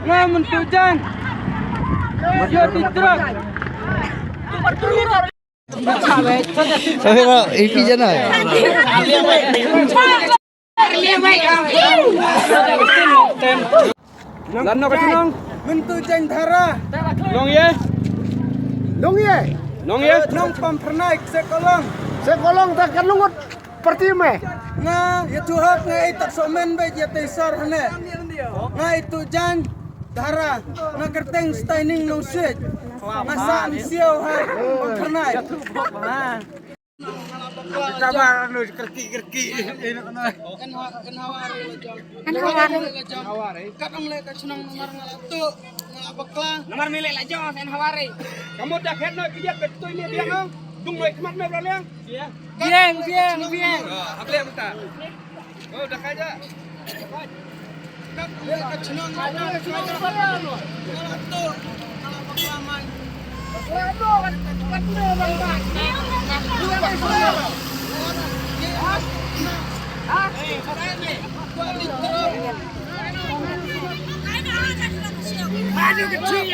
Ngamun tujan. Yo titrak. Sabi mo, AP dyan na. Lano ka sinong? Mentujan dhara. Long ye? Long ye. Long ye? Nong pampernaik sekolong. Sekolong tak kanungut pertime. Nga ituhak nga itak somen baik ya tesar hane. Nga itu jan dhara. Nga kerteng staining nong sit. Nga saan siyaw ha pampernaik. Kabar anu kerki-kerki ini kana. Kan hawari hawari. Kat ang leka senang nomor ngalatu. Ngabakla. Nomor milik la jo sen hawari. Kamu dah khet na pijet betul ini dia ang. Dung noi kemat me beraliang. Biang. Aple minta. Oh dah kaja. Kat leka senang nomor ngalatu. Ngabakla man. Aduh kecil,